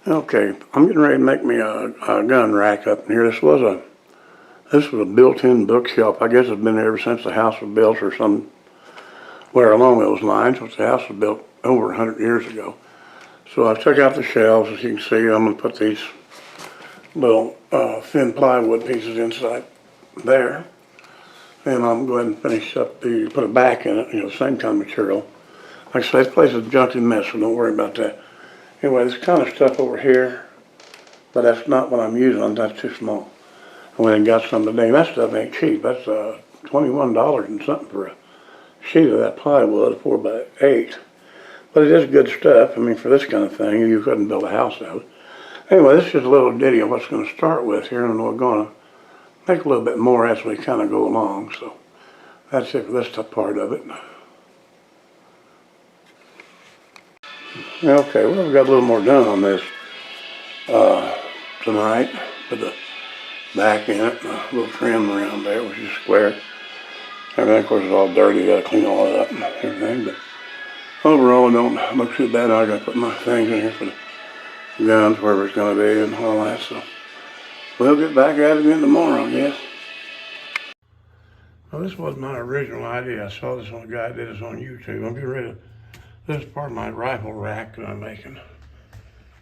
Okay, I'm getting ready to make me a gun rack up in here. This was a built-in bookshelf. I guess it's been there ever since the house was built or somewhere along those lines, which the house was built over 100 years ago. So I took out the shelves. As you can see, I'm going to put these little thin plywood pieces inside there. And I'm going to finish up put a back in it, same kind of material. Like I say, this place is a junky mess, so don't worry about that. Anyway, this kind of stuff over here, but that's not what I'm using. That's too small. I went and got some today. That stuff ain't cheap. That's $21 and something for a sheet of that plywood, 4x8. But it is good stuff. I mean, for this kind of thing, you couldn't build a house out of it. Anyway, this is just a little ditty of what's going to start with here, and we're going to make a little bit more as we kind of go along. So that's it for this part of it. Okay, well, we've got a little more done on this tonight. Put the back in it, and a little trim around there, which is square. Everything, of course, is all dirty. You got to clean all that up and everything. But overall, it don't look too bad. I got to put my things in here for the guns, wherever it's going to be, and all that. So we'll get back at it again tomorrow, I guess. Well, this wasn't my original idea. I saw this on a guy that did this on YouTube. I'm getting ready to. This is part of my rifle rack that I'm making.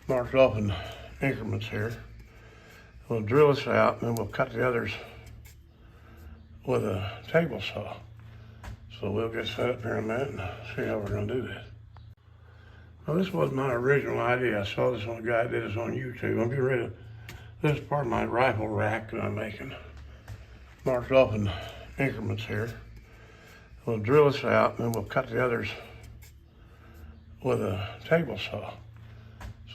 Marked off in increments here. We'll drill this out, and then we'll cut the others with a table saw. So we'll get set up here in a minute and see how we're going to do this. Well, this wasn't my original idea. I saw this on a guy that did this on YouTube. I'm getting ready to. This is part of my rifle rack that I'm making. Marked off in increments here. We'll drill this out, and then we'll cut the others with a table saw.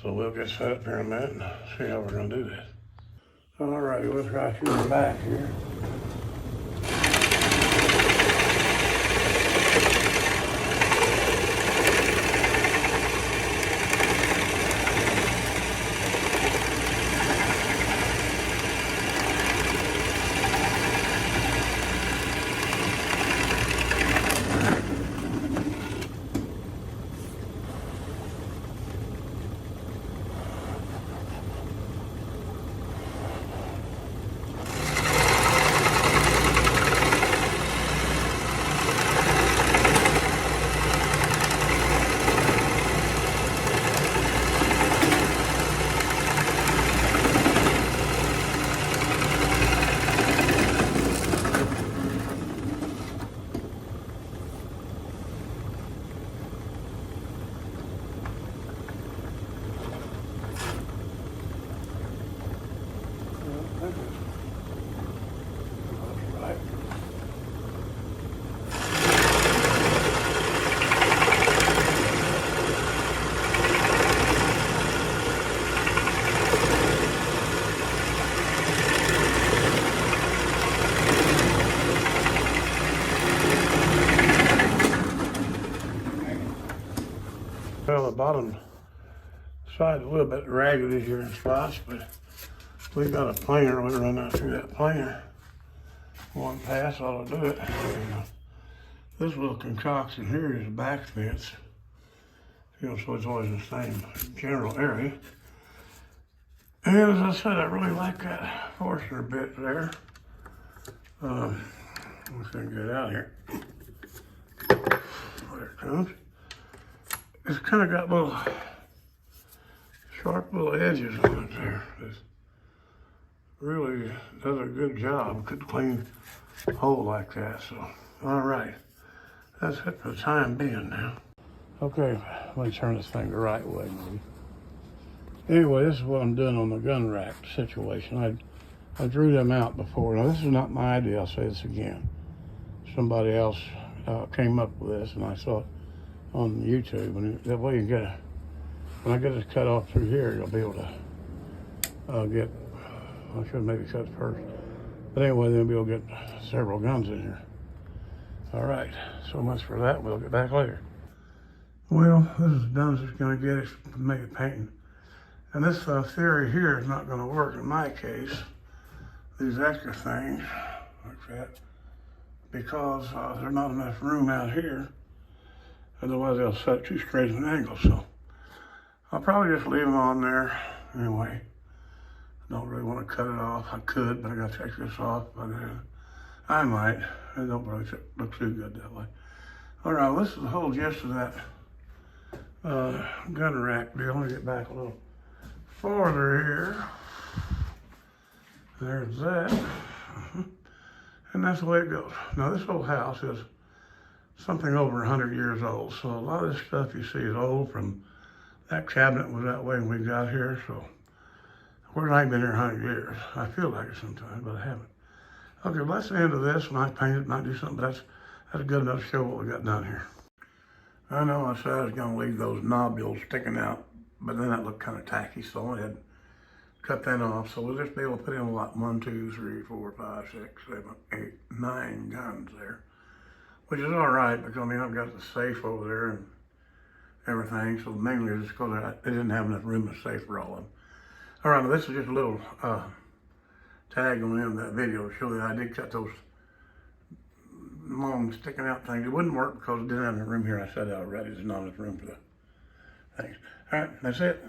So we'll get set up here in a minute and see how we're going to do this. All right, we'll try through the back here. Well, the bottom side is a little bit raggedy here in spots, but we got a planer. We'll run out through that planer. One pass ought to do it. This little concoction here is a back fence. So it's always the same general area. And as I said, I really like that Forstner bit there. Let's see if I can get it out here. There it comes. It's kind of got little sharp little edges on it there. It really does a good job. Could clean a hole like that. So, all right, that's it for the time being now. Okay, let me turn this thing the right way, maybe. Anyway, this is what I'm doing on the gun rack situation. I drew them out before. Now, this is not my idea. I'll say this again. Somebody else came up with this, and I saw it on YouTube, and that way you get when I get this cut off through here, you'll be able to get, I should maybe cut first, but anyway, then we'll get several guns in here. All right, so much for that. We'll get back later. Well, this is done as it's going to get it to make it painting. And this theory here is not going to work in my case, these extra things like that, because there's not enough room out here. Otherwise they'll set too straight of an angle. So I'll probably just leave them on there anyway. Don't really want to cut it off. I could, but I got to take this off. But I might. It don't really look too good that way. All right, well, this is the whole gist of that gun rack deal. Let me get back a little farther here. There's that. And that's the way it goes. Now, this old house is something over 100 years old. So a lot of this stuff you see is old. From that cabinet was that way when we got here. So I ain't been here 100 years. I feel like it sometimes, but I haven't. Okay, well, that's the end of this. When I paint it, might do something, but that's good enough to show what we got done here. I know I said I was going to leave those nobules sticking out, but then that looked kind of tacky, so I went ahead and cut that off. So we'll just be able to put in like 1, 2, 3, 4, 5, 6, 7, 8, 9 guns there, which is all right because I mean I've got the safe over there and everything. So mainly just because I didn't have enough room in the safe for all of them. All right, now this is just a little tag on the end of that video to show that I did cut those long sticking out things. It wouldn't work because it didn't have enough room here. I said that already. There's not enough room for the things. All right, that's it.